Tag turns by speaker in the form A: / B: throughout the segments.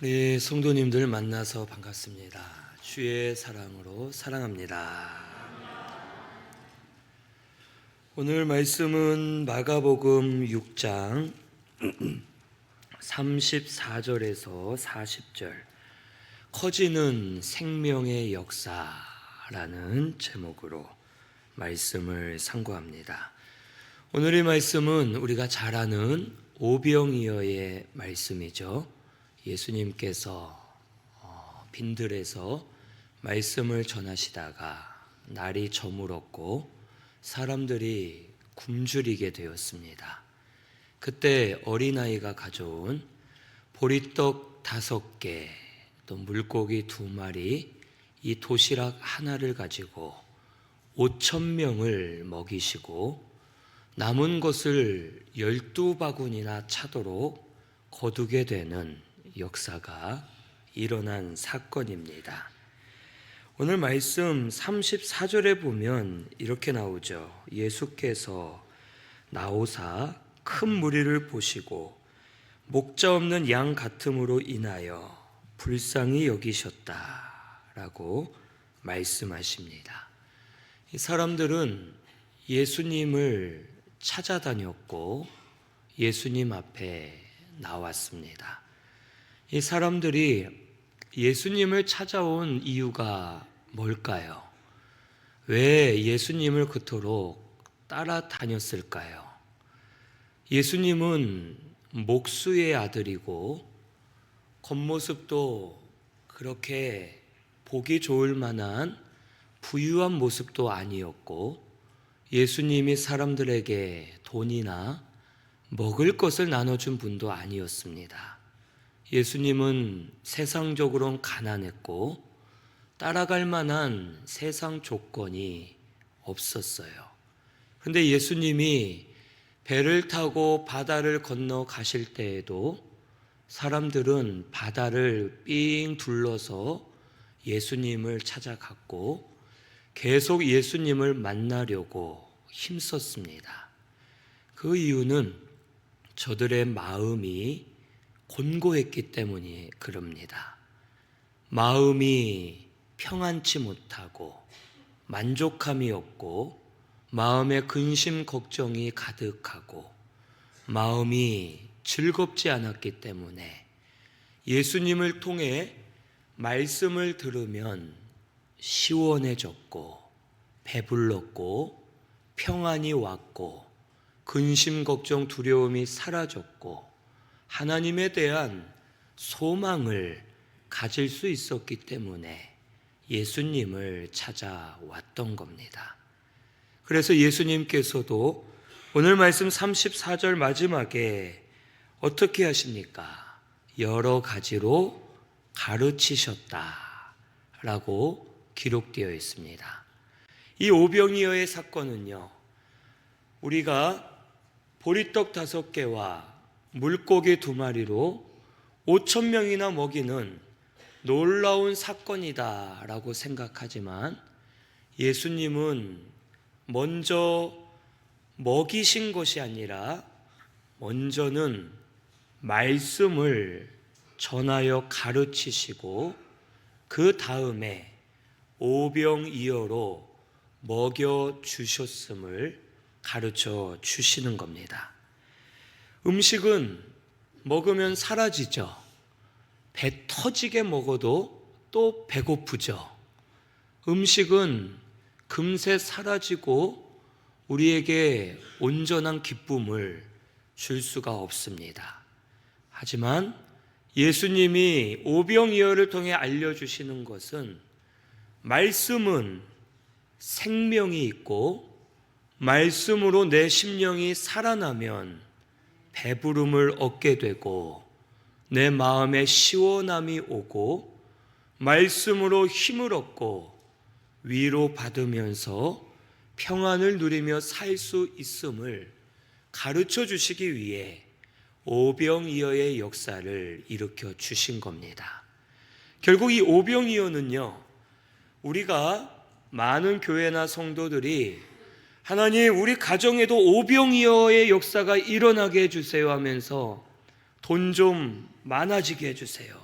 A: 우리 성도님들 만나서 반갑습니다. 주의 사랑으로 사랑합니다. 오늘 말씀은 마가복음 6장 34절에서 40절, 커지는 생명의 역사라는 제목으로 말씀을 상고합니다. 오늘의 말씀은 우리가 잘 아는 오병이어의 말씀이죠. 예수님께서 빈들에서 말씀을 전하시다가 날이 저물었고 사람들이 굶주리게 되었습니다. 그때 어린아이가 가져온 보리떡 5개, 또 물고기 2마리, 이 도시락 하나를 가지고 5,000명을 먹이시고 남은 것을 12바구니나 차도록 거두게 되는 역사가 일어난 사건입니다. 오늘 말씀 34절에 보면 이렇게 나오죠. 예수께서 나오사 큰 무리를 보시고 목자 없는 양 같음으로 인하여 불쌍히 여기셨다라고 말씀하십니다. 이 사람들은 예수님을 찾아다녔고 예수님 앞에 나왔습니다. 이 사람들이 예수님을 찾아온 이유가 뭘까요? 왜 예수님을 그토록 따라다녔을까요? 예수님은 목수의 아들이고 겉모습도 그렇게 보기 좋을 만한 부유한 모습도 아니었고, 예수님이 사람들에게 돈이나 먹을 것을 나눠준 분도 아니었습니다. 예수님은 세상적으로는 가난했고 따라갈 만한 세상 조건이 없었어요. 그런데 예수님이 배를 타고 바다를 건너 가실 때에도 사람들은 바다를 삥 둘러서 예수님을 찾아갔고 계속 예수님을 만나려고 힘썼습니다. 그 이유는 저들의 마음이 곤고했기 때문이 그럽니다. 마음이 평안치 못하고 만족함이 없고 마음에 근심 걱정이 가득하고 마음이 즐겁지 않았기 때문에 예수님을 통해 말씀을 들으면 시원해졌고 배불렀고 평안이 왔고 근심 걱정 두려움이 사라졌고 하나님에 대한 소망을 가질 수 있었기 때문에 예수님을 찾아왔던 겁니다. 그래서 예수님께서도 오늘 말씀 34절 마지막에 어떻게 하십니까? 여러 가지로 가르치셨다라고 기록되어 있습니다. 이 오병이어의 사건은요, 우리가 보리떡 5개와 물고기 2마리로 5,000명이나 먹이는 놀라운 사건이다라고 생각하지만 예수님은 먼저 먹이신 것이 아니라 먼저는 말씀을 전하여 가르치시고 그 다음에 오병이어로 먹여주셨음을 가르쳐 주시는 겁니다. 음식은 먹으면 사라지죠. 배 터지게 먹어도 또 배고프죠. 음식은 금세 사라지고 우리에게 온전한 기쁨을 줄 수가 없습니다. 하지만 예수님이 오병이어를 통해 알려주시는 것은 말씀은 생명이 있고 말씀으로 내 심령이 살아나면 배부름을 얻게 되고 내 마음에 시원함이 오고 말씀으로 힘을 얻고 위로받으면서 평안을 누리며 살 수 있음을 가르쳐 주시기 위해 오병이어의 역사를 일으켜 주신 겁니다. 결국 이 오병이어는요, 우리가 많은 교회나 성도들이 하나님 우리 가정에도 오병이어의 역사가 일어나게 해주세요 하면서 돈 좀 많아지게 해주세요,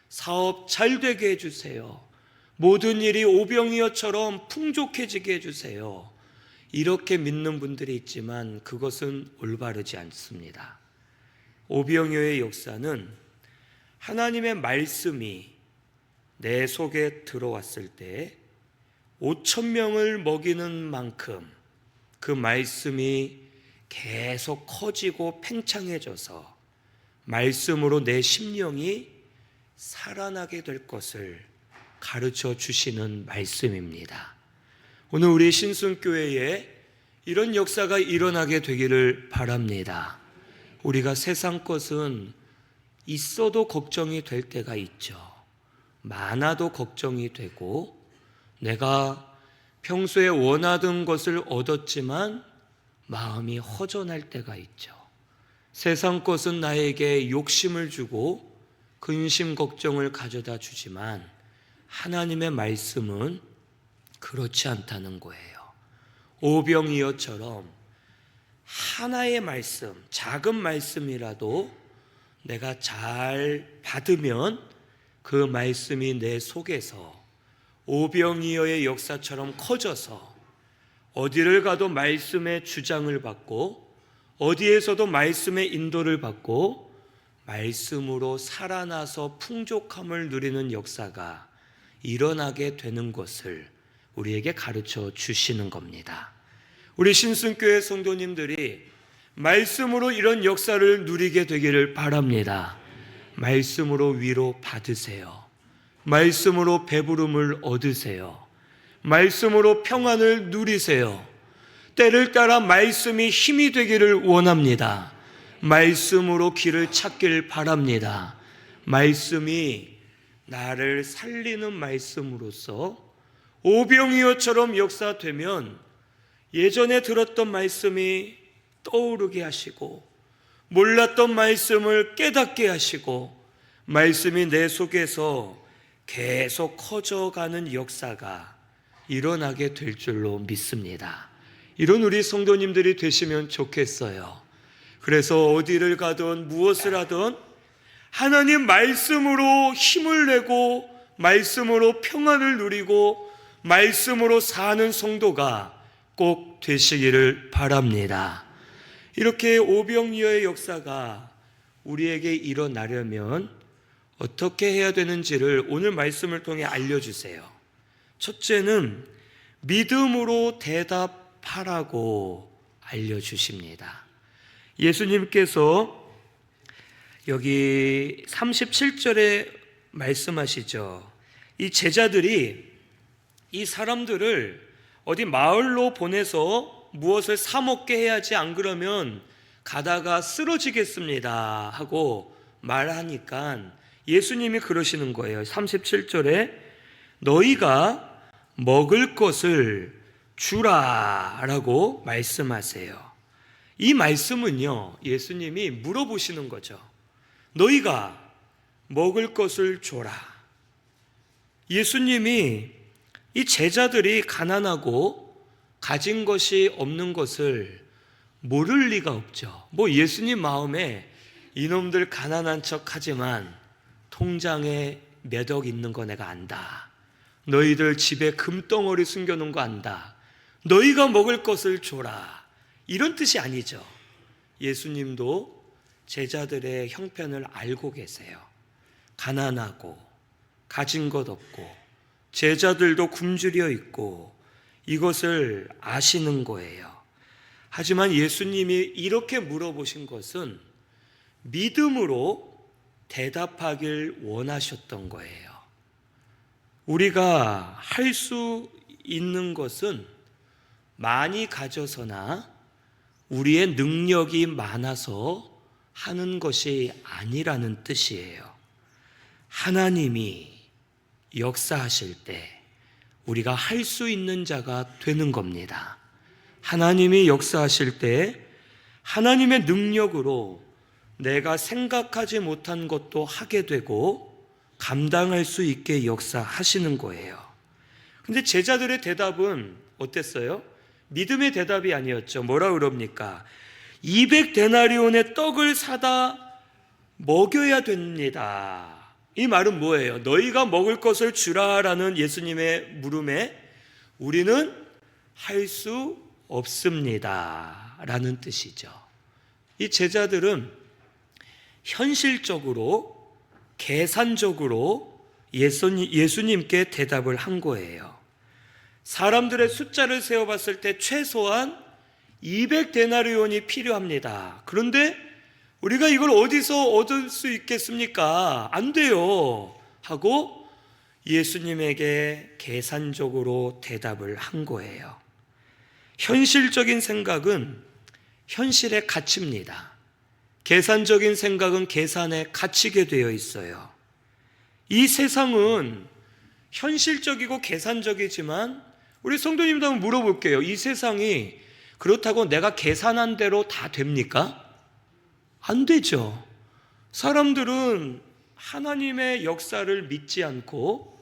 A: 사업 잘 되게 해주세요. 모든 일이 오병이어처럼 풍족해지게 해주세요. 이렇게 믿는 분들이 있지만 그것은 올바르지 않습니다. 오병이어의 역사는 하나님의 말씀이 내 속에 들어왔을 때 5,000명을 먹이는 만큼 그 말씀이 계속 커지고 팽창해져서 말씀으로 내 심령이 살아나게 될 것을 가르쳐 주시는 말씀입니다. 오늘 우리 신순교회에 이런 역사가 일어나게 되기를 바랍니다. 우리가 세상 것은 있어도 걱정이 될 때가 있죠. 많아도 걱정이 되고 내가 평소에 원하던 것을 얻었지만 마음이 허전할 때가 있죠. 세상 것은 나에게 욕심을 주고 근심 걱정을 가져다 주지만 하나님의 말씀은 그렇지 않다는 거예요. 오병이어처럼 하나의 말씀, 작은 말씀이라도 내가 잘 받으면 그 말씀이 내 속에서 오병이어의 역사처럼 커져서 어디를 가도 말씀의 주장을 받고 어디에서도 말씀의 인도를 받고 말씀으로 살아나서 풍족함을 누리는 역사가 일어나게 되는 것을 우리에게 가르쳐 주시는 겁니다. 우리 신순교회 성도님들이 말씀으로 이런 역사를 누리게 되기를 바랍니다. 말씀으로 위로 받으세요. 말씀으로 배부름을 얻으세요. 말씀으로 평안을 누리세요. 때를 따라 말씀이 힘이 되기를 원합니다. 말씀으로 길을 찾길 바랍니다. 말씀이 나를 살리는 말씀으로서 오병이어처럼 역사되면 예전에 들었던 말씀이 떠오르게 하시고 몰랐던 말씀을 깨닫게 하시고 말씀이 내 속에서 계속 커져가는 역사가 일어나게 될 줄로 믿습니다. 이런 우리 성도님들이 되시면 좋겠어요. 그래서 어디를 가든 무엇을 하든 하나님 말씀으로 힘을 내고 말씀으로 평안을 누리고 말씀으로 사는 성도가 꼭 되시기를 바랍니다. 이렇게 오병이어의 역사가 우리에게 일어나려면 어떻게 해야 되는지를 오늘 말씀을 통해 알려주세요. 첫째는 믿음으로 대답하라고 알려주십니다. 예수님께서 여기 37절에 말씀하시죠. 이 제자들이 이 사람들을 어디 마을로 보내서 무엇을 사 먹게 해야지, 안 그러면 가다가 쓰러지겠습니다 하고 말하니까 예수님이 그러시는 거예요. 37절에 너희가 먹을 것을 주라라고 말씀하세요. 이 말씀은요, 예수님이 물어보시는 거죠. 너희가 먹을 것을 줘라. 예수님이 이 제자들이 가난하고 가진 것이 없는 것을 모를 리가 없죠. 뭐 예수님 마음에 이놈들 가난한 척 하지만 통장에 몇 억 있는 거 내가 안다. 너희들 집에 금덩어리 숨겨놓은 거 안다. 너희가 먹을 것을 줘라. 이런 뜻이 아니죠. 예수님도 제자들의 형편을 알고 계세요. 가난하고 가진 것 없고 제자들도 굶주려 있고 이것을 아시는 거예요. 하지만 예수님이 이렇게 물어보신 것은 믿음으로 대답하길 원하셨던 거예요. 우리가 할 수 있는 것은 많이 가져서나 우리의 능력이 많아서 하는 것이 아니라는 뜻이에요. 하나님이 역사하실 때 우리가 할 수 있는 자가 되는 겁니다. 하나님이 역사하실 때 하나님의 능력으로 내가 생각하지 못한 것도 하게 되고 감당할 수 있게 역사하시는 거예요. 근데 제자들의 대답은 어땠어요? 믿음의 대답이 아니었죠. 뭐라 그럽니까? 200데나리온의 떡을 사다 먹여야 됩니다 이 말은 뭐예요? 너희가 먹을 것을 주라라는 예수님의 물음에 우리는 할 수 없습니다 라는 뜻이죠. 이 제자들은 현실적으로 계산적으로 예수님께 대답을 한 거예요. 사람들의 숫자를 세어봤을 때 최소한 200데나리온이 필요합니다. 그런데 우리가 이걸 어디서 얻을 수 있겠습니까? 안 돼요 하고 예수님에게 계산적으로 대답을 한 거예요. 현실적인 생각은 현실에 갇힙니다. 계산적인 생각은 계산에 갇히게 되어 있어요. 이 세상은 현실적이고 계산적이지만 우리 성도님도 한번 물어볼게요. 이 세상이 그렇다고 내가 계산한 대로 다 됩니까? 안 되죠. 사람들은 하나님의 역사를 믿지 않고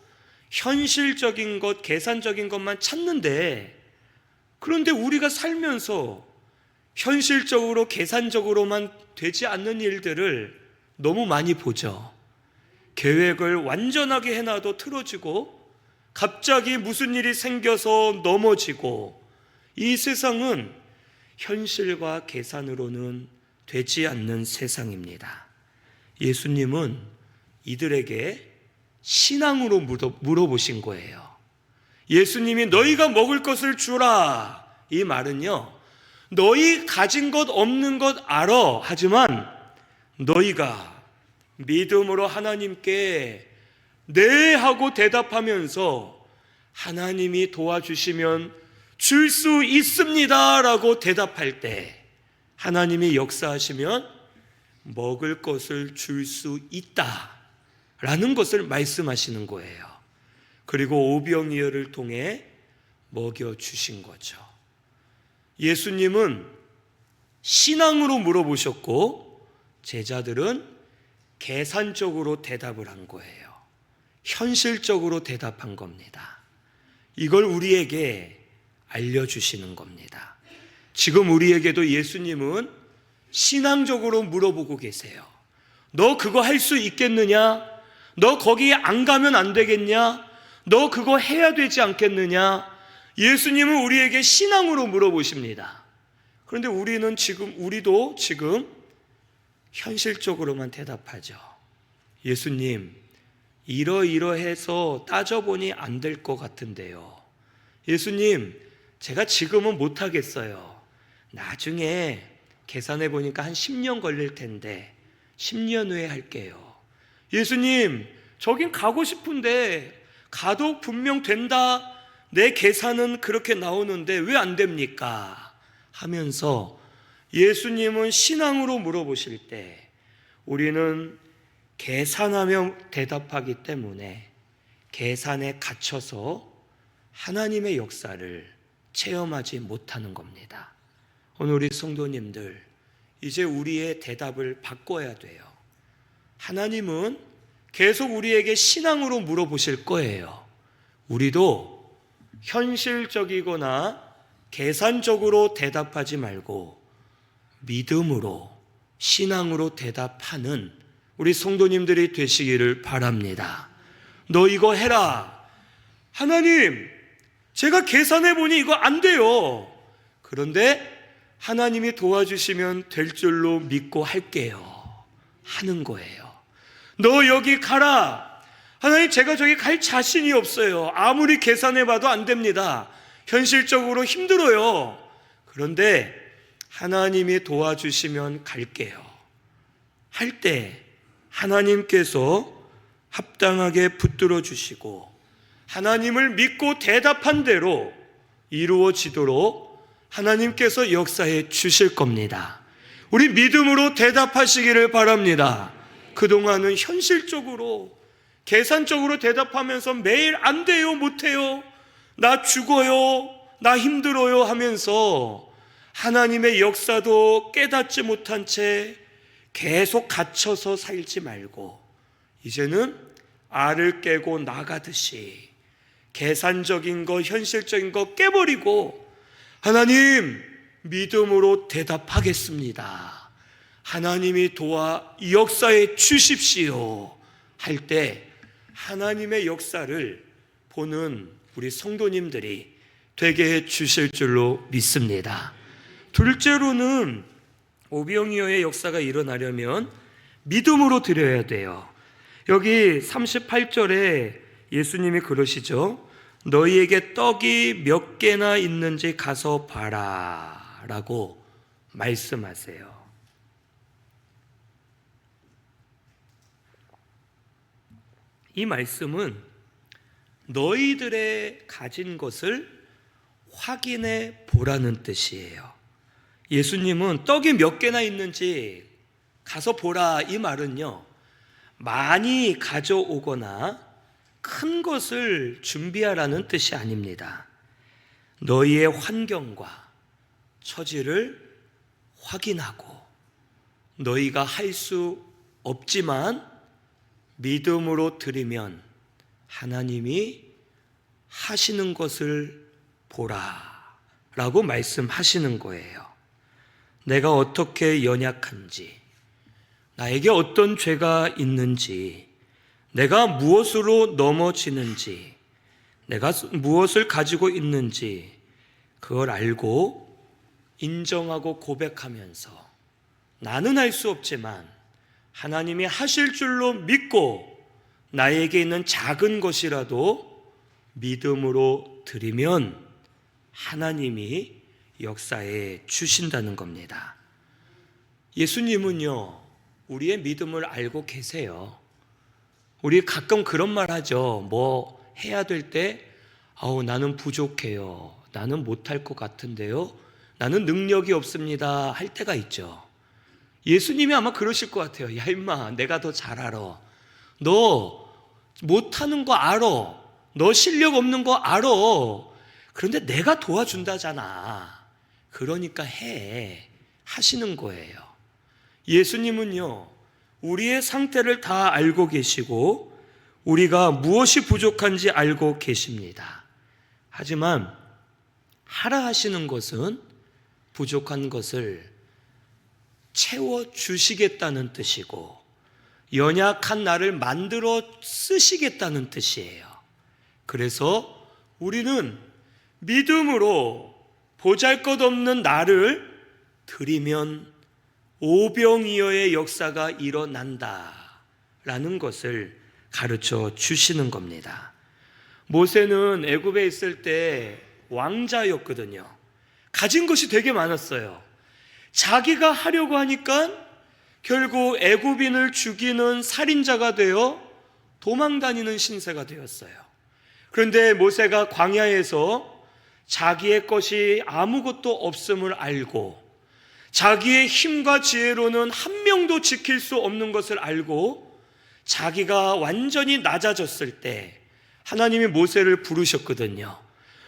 A: 현실적인 것, 계산적인 것만 찾는데, 그런데 우리가 살면서 현실적으로 계산적으로만 되지 않는 일들을 너무 많이 보죠. 계획을 완전하게 해놔도 틀어지고 갑자기 무슨 일이 생겨서 넘어지고, 이 세상은 현실과 계산으로는 되지 않는 세상입니다. 예수님은 이들에게 신앙으로 물어보신 거예요. 예수님이 너희가 먹을 것을 주라, 이 말은요, 너희 가진 것 없는 것 알아. 하지만 너희가 믿음으로 하나님께 네 하고 대답하면서 하나님이 도와주시면 줄 수 있습니다 라고 대답할 때 하나님이 역사하시면 먹을 것을 줄 수 있다 라는 것을 말씀하시는 거예요. 그리고 오병이어를 통해 먹여주신 거죠. 예수님은 신앙으로 물어보셨고 제자들은 계산적으로 대답을 한 거예요. 현실적으로 대답한 겁니다. 이걸 우리에게 알려주시는 겁니다. 지금 우리에게도 예수님은 신앙적으로 물어보고 계세요. 너 그거 할 수 있겠느냐? 너 거기 안 가면 안 되겠냐? 너 그거 해야 되지 않겠느냐? 예수님은 우리에게 신앙으로 물어보십니다. 그런데 우리도 지금 현실적으로만 대답하죠. 예수님, 이러이러해서 따져보니 안 될 것 같은데요. 예수님, 제가 지금은 못하겠어요. 나중에 계산해 보니까 한 10년 걸릴 텐데 10년 후에 할게요. 예수님, 저긴 가고 싶은데 가도 분명 된다. 내 계산은 그렇게 나오는데 왜 안 됩니까? 하면서 예수님은 신앙으로 물어보실 때 우리는 계산하며 대답하기 때문에 계산에 갇혀서 하나님의 역사를 체험하지 못하는 겁니다. 오늘 우리 성도님들, 이제 우리의 대답을 바꿔야 돼요. 하나님은 계속 우리에게 신앙으로 물어보실 거예요. 우리도 현실적이거나 계산적으로 대답하지 말고 믿음으로, 신앙으로 대답하는 우리 성도님들이 되시기를 바랍니다. 너 이거 해라. 하나님, 제가 계산해보니 이거 안 돼요. 그런데 하나님이 도와주시면 될 줄로 믿고 할게요. 하는 거예요. 너 여기 가라. 하나님, 제가 저기 갈 자신이 없어요. 아무리 계산해봐도 안 됩니다. 현실적으로 힘들어요. 그런데 하나님이 도와주시면 갈게요. 할 때 하나님께서 합당하게 붙들어 주시고 하나님을 믿고 대답한 대로 이루어지도록 하나님께서 역사해 주실 겁니다. 우리 믿음으로 대답하시기를 바랍니다. 그동안은 현실적으로, 계산적으로 대답하면서 매일 안 돼요, 못해요, 나 죽어요, 나 힘들어요 하면서 하나님의 역사도 깨닫지 못한 채 계속 갇혀서 살지 말고 이제는 알을 깨고 나가듯이 계산적인 거, 현실적인 거 깨버리고 하나님, 믿음으로 대답하겠습니다. 하나님이 도와 역사해 주십시오 할 때 하나님의 역사를 보는 우리 성도님들이 되게 해 주실 줄로 믿습니다. 둘째로는 오병이어의 역사가 일어나려면 믿음으로 드려야 돼요. 여기 38절에 예수님이 그러시죠. 너희에게 떡이 몇 개나 있는지 가서 봐라 라고 말씀하세요. 이 말씀은 너희들의 가진 것을 확인해 보라는 뜻이에요. 예수님은 떡이 몇 개나 있는지 가서 보라, 이 말은요, 많이 가져오거나 큰 것을 준비하라는 뜻이 아닙니다. 너희의 환경과 처지를 확인하고 너희가 할 수 없지만 믿음으로 드리면 하나님이 하시는 것을 보라 라고 말씀하시는 거예요. 내가 어떻게 연약한지, 나에게 어떤 죄가 있는지, 내가 무엇으로 넘어지는지, 내가 무엇을 가지고 있는지 그걸 알고 인정하고 고백하면서 나는 할 수 없지만 하나님이 하실 줄로 믿고 나에게 있는 작은 것이라도 믿음으로 드리면 하나님이 역사에 주신다는 겁니다. 예수님은요, 우리의 믿음을 알고 계세요. 우리 가끔 그런 말 하죠. 뭐 해야 될 때 나는 부족해요, 나는 못할 것 같은데요, 나는 능력이 없습니다 할 때가 있죠. 예수님이 아마 그러실 것 같아요. 야 임마, 내가 더 잘 알아. 너 못하는 거 알아. 너 실력 없는 거 알아. 그런데 내가 도와준다잖아. 그러니까 해. 하시는 거예요. 예수님은요, 우리의 상태를 다 알고 계시고 우리가 무엇이 부족한지 알고 계십니다. 하지만 하라 하시는 것은 부족한 것을 채워주시겠다는 뜻이고 연약한 나를 만들어 쓰시겠다는 뜻이에요. 그래서 우리는 믿음으로 보잘것없는 나를 드리면 오병이어의 역사가 일어난다라는 것을 가르쳐 주시는 겁니다. 모세는 애굽에 있을 때 왕자였거든요. 가진 것이 되게 많았어요. 자기가 하려고 하니까 결국 애굽인을 죽이는 살인자가 되어 도망다니는 신세가 되었어요. 그런데 모세가 광야에서 자기의 것이 아무것도 없음을 알고 자기의 힘과 지혜로는 한 명도 지킬 수 없는 것을 알고 자기가 완전히 낮아졌을 때 하나님이 모세를 부르셨거든요.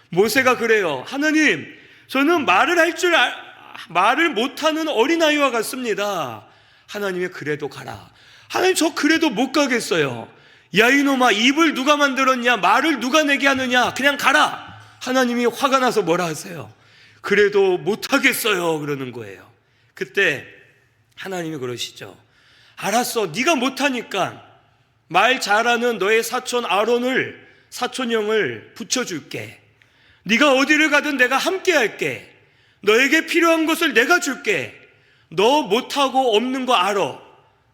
A: 모세가 그래요. 하나님, 저는 말을 못하는 어린아이와 같습니다. 하나님이 그래도 가라. 하나님, 저 그래도 못 가겠어요. 야 이놈아, 입을 누가 만들었냐, 말을 누가 내게 하느냐, 그냥 가라. 하나님이 화가 나서 뭐라 하세요? 그래도 못 하겠어요 그러는 거예요. 그때 하나님이 그러시죠. 알았어, 네가 못하니까 말 잘하는 너의 사촌 아론을, 사촌 형을 붙여줄게. 네가 어디를 가든 내가 함께 할게. 너에게 필요한 것을 내가 줄게. 너 못하고 없는 거 알아.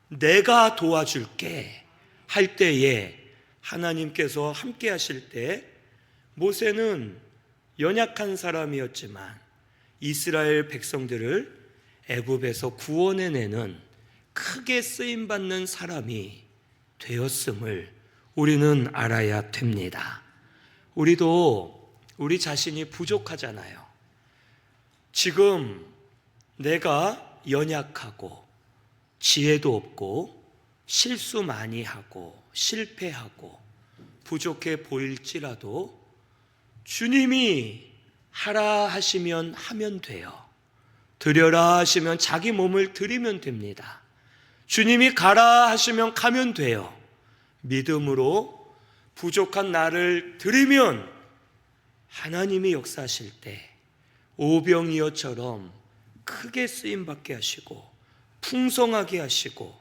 A: 내가 도와줄게 할 때에 하나님께서 함께 하실 때 모세는 연약한 사람이었지만 이스라엘 백성들을 애굽에서 구원해내는 크게 쓰임받는 사람이 되었음을 우리는 알아야 됩니다. 우리도 우리 자신이 부족하잖아요. 지금 내가 연약하고 지혜도 없고 실수 많이 하고 실패하고 부족해 보일지라도 주님이 하라 하시면 하면 돼요. 드려라 하시면 자기 몸을 드리면 됩니다. 주님이 가라 하시면 가면 돼요. 믿음으로 부족한 나를 드리면 하나님이 역사하실 때 오병이어처럼 크게 쓰임받게 하시고 풍성하게 하시고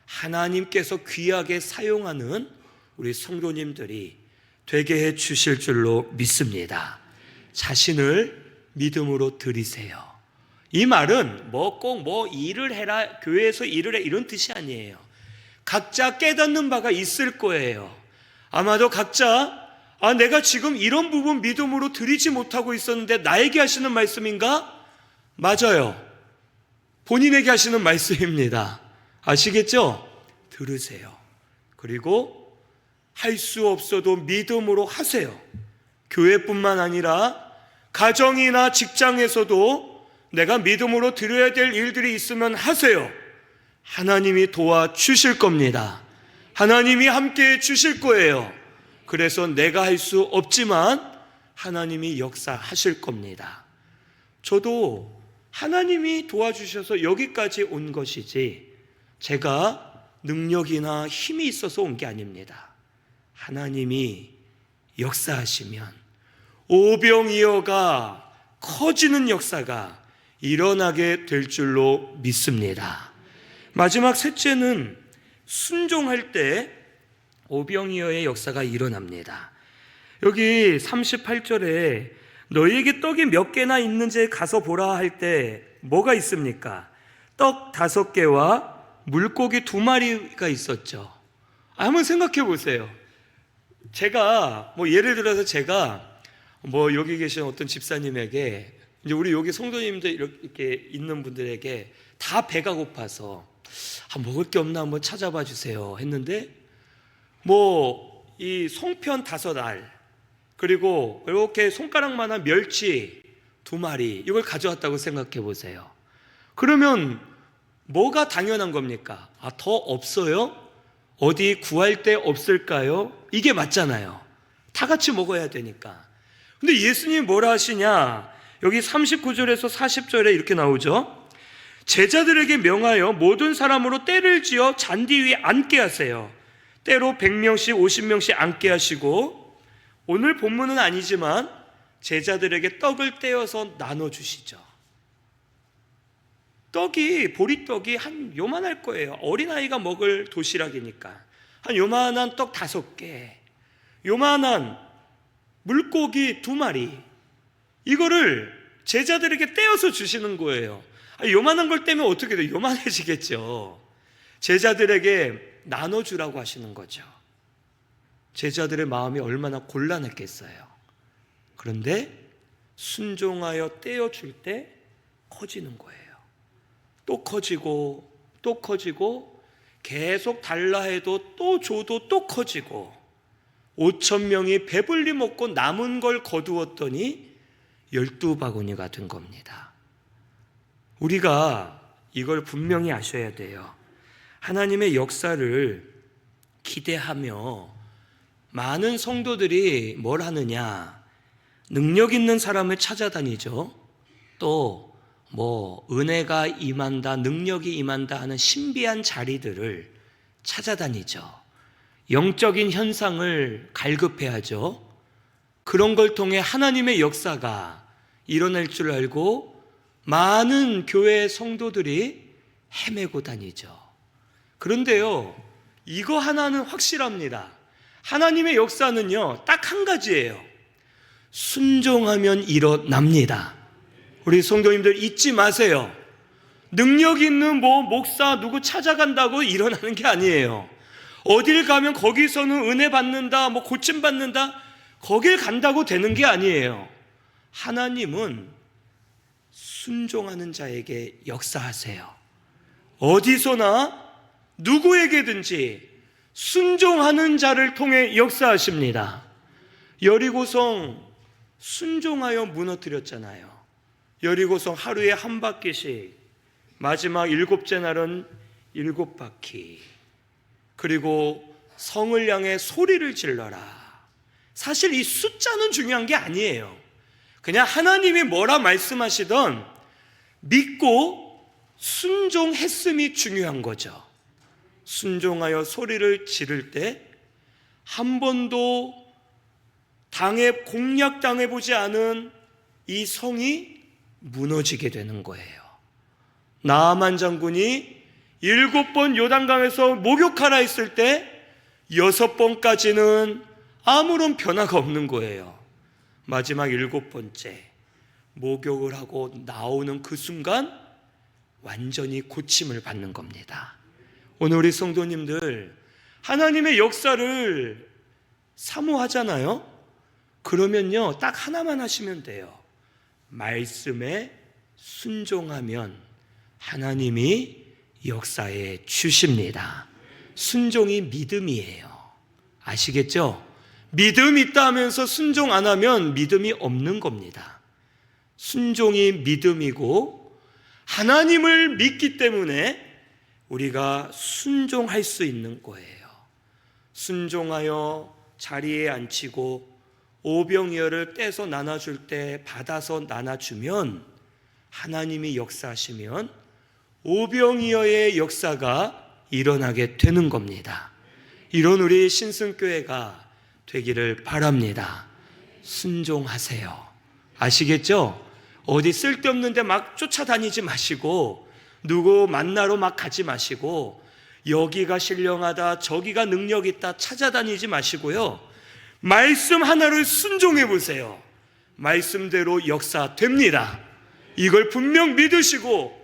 A: 하나님께서 귀하게 사용하는 우리 성도님들이 되게 해 주실 줄로 믿습니다. 자신을 믿음으로 드리세요. 이 말은 꼭 일을 해라, 교회에서 일을 해, 이런 뜻이 아니에요. 각자 깨닫는 바가 있을 거예요. 아마도 각자 내가 지금 이런 부분 믿음으로 드리지 못하고 있었는데 나에게 하시는 말씀인가? 맞아요. 본인에게 하시는 말씀입니다. 아시겠죠? 들으세요. 그리고 할 수 없어도 믿음으로 하세요. 교회뿐만 아니라 가정이나 직장에서도 내가 믿음으로 드려야 될 일들이 있으면 하세요. 하나님이 도와주실 겁니다. 하나님이 함께해 주실 거예요. 그래서 내가 할 수 없지만 하나님이 역사하실 겁니다. 저도 하나님이 도와주셔서 여기까지 온 것이지 제가 능력이나 힘이 있어서 온 게 아닙니다. 하나님이 역사하시면 오병이어가 커지는 역사가 일어나게 될 줄로 믿습니다. 마지막 셋째는 순종할 때 오병이어의 역사가 일어납니다. 여기 38절에 너희에게 떡이 몇 개나 있는지 가서 보라 할 때 뭐가 있습니까? 떡 5개와 물고기 2마리가 있었죠. 한번 생각해 보세요. 제가 예를 들어서 제가 여기 계신 어떤 집사님에게 이제 우리 여기 성도님들 이렇게 있는 분들에게 다 배가 고파서 먹을 게 없나 한번 찾아봐 주세요 했는데 이 송편 5알 그리고 이렇게 손가락만한 멸치 2마리 이걸 가져왔다고 생각해 보세요. 그러면 뭐가 당연한 겁니까? 더 없어요? 어디 구할 데 없을까요? 이게 맞잖아요. 다 같이 먹어야 되니까. 근데 예수님이 뭐라 하시냐? 여기 39절에서 40절에 이렇게 나오죠. 제자들에게 명하여 모든 사람으로 떼를 지어 잔디 위에 앉게 하세요. 때로 100명씩 50명씩 앉게 하시고 오늘 본문은 아니지만 제자들에게 떡을 떼어서 나눠주시죠. 보리떡이 한 요만할 거예요. 어린아이가 먹을 도시락이니까 한 요만한 떡 5개, 요만한 물고기 2마리 이거를 제자들에게 떼어서 주시는 거예요. 요만한 걸 떼면 어떻게 돼요? 요만해지겠죠. 제자들에게 나눠주라고 하시는 거죠. 제자들의 마음이 얼마나 곤란했겠어요. 그런데 순종하여 떼어줄 때 커지는 거예요. 또 커지고 또 커지고 계속 달라 해도 또 줘도 또 커지고 5,000명이 배불리 먹고 남은 걸 거두었더니 12바구니가 된 겁니다. 우리가 이걸 분명히 아셔야 돼요. 하나님의 역사를 기대하며 많은 성도들이 뭘 하느냐? 능력 있는 사람을 찾아다니죠. 또 은혜가 임한다, 능력이 임한다 하는 신비한 자리들을 찾아다니죠. 영적인 현상을 갈급해하죠. 그런 걸 통해 하나님의 역사가 일어날 줄 알고 많은 교회 성도들이 헤매고 다니죠. 그런데요, 이거 하나는 확실합니다. 하나님의 역사는요, 딱 한 가지예요. 순종하면 일어납니다. 우리 성도님들 잊지 마세요. 능력 있는 목사 누구 찾아간다고 일어나는 게 아니에요. 어딜 가면 거기서는 은혜 받는다, 고침 받는다, 거길 간다고 되는 게 아니에요. 하나님은 순종하는 자에게 역사하세요. 어디서나 누구에게든지 순종하는 자를 통해 역사하십니다. 여리고성 순종하여 무너뜨렸잖아요. 여리고성 하루에 한 바퀴씩, 마지막 7째 날은 7바퀴, 그리고 성을 향해 소리를 질러라. 사실 이 숫자는 중요한 게 아니에요. 그냥 하나님이 뭐라 말씀하시던 믿고 순종했음이 중요한 거죠. 순종하여 소리를 지를 때 한 번도 공략당해보지 않은 이 성이 무너지게 되는 거예요. 나아만 장군이 7번 요단강에서 목욕하라 했을 때 6번까지는 아무런 변화가 없는 거예요. 마지막 7번째 목욕을 하고 나오는 그 순간 완전히 고침을 받는 겁니다. 오늘 우리 성도님들 하나님의 역사를 사모하잖아요. 그러면요 딱 하나만 하시면 돼요. 말씀에 순종하면 하나님이 역사에 주십니다. 순종이 믿음이에요. 아시겠죠? 믿음 있다 하면서 순종 안 하면 믿음이 없는 겁니다. 순종이 믿음이고 하나님을 믿기 때문에 우리가 순종할 수 있는 거예요. 순종하여 자리에 앉히고 오병이어를 떼서 나눠줄 때 받아서 나눠주면 하나님이 역사하시면 오병이어의 역사가 일어나게 되는 겁니다. 이런 우리 신승교회가 되기를 바랍니다. 순종하세요. 아시겠죠? 어디 쓸데없는 데 막 쫓아다니지 마시고 누구 만나러 막 가지 마시고 여기가 신령하다 저기가 능력 있다 찾아다니지 마시고요. 말씀 하나를 순종해 보세요. 말씀대로 역사됩니다. 이걸 분명 믿으시고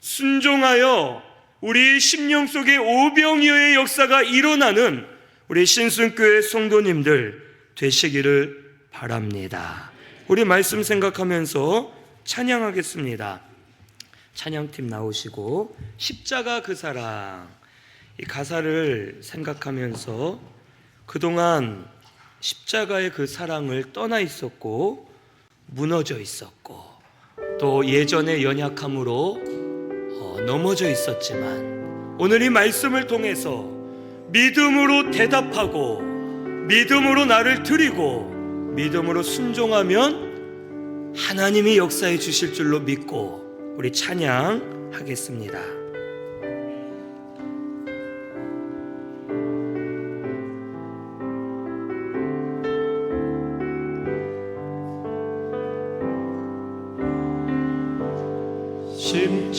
A: 순종하여 우리 심령 속에 오병이어의 역사가 일어나는 우리 신승교회 성도님들 되시기를 바랍니다. 우리 말씀 생각하면서 찬양하겠습니다. 찬양팀 나오시고 십자가 그 사랑, 이 가사를 생각하면서 그동안 십자가의 그 사랑을 떠나 있었고 무너져 있었고 또 예전의 연약함으로 넘어져 있었지만 오늘 이 말씀을 통해서 믿음으로 대답하고 믿음으로 나를 드리고 믿음으로 순종하면 하나님이 역사해 주실 줄로 믿고 우리 찬양하겠습니다.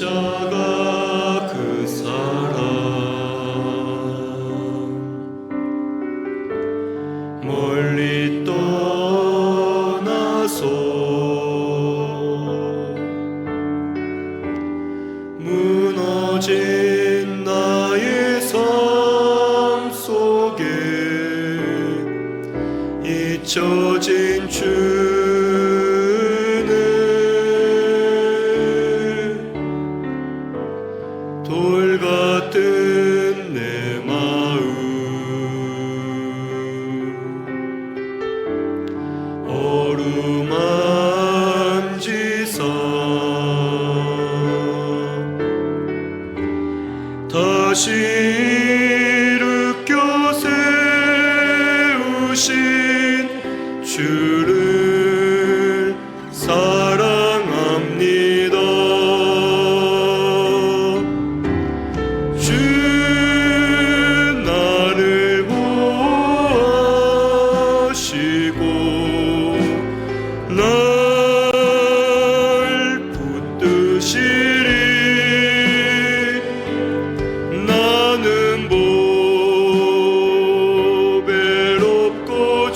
B: 십자가 그 사랑 멀리 떠나서 무너진 나의 삶 속에 잊혀진 돌 같은 내 마음 어루만지사 다시 일으켜 세우신 주를 사랑합니다. 나는 보배롭고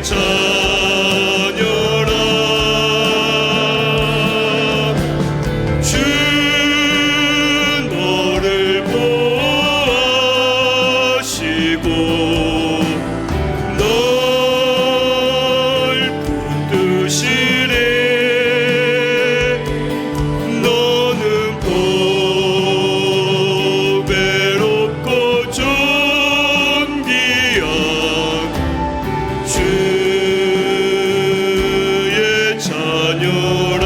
B: 자녀라 주 너를 보호하시고 널 붙드시네 너는 보배롭고 존귀한 주의 자녀라.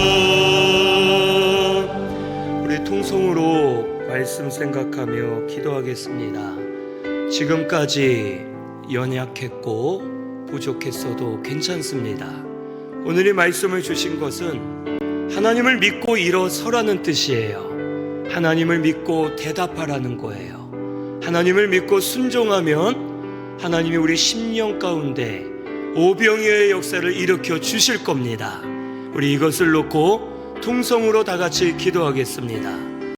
A: 우리 통성으로 말씀 생각하며 기도하겠습니다. 지금까지 연약했고 부족했어도 괜찮습니다. 오늘 이 말씀을 주신 것은 하나님을 믿고 일어서라는 뜻이에요. 하나님을 믿고 대답하라는 거예요. 하나님을 믿고 순종하면 하나님이 우리 심령 가운데 오병이어의 역사를 일으켜 주실 겁니다. 우리 이것을 놓고 통성으로 다 같이 기도하겠습니다.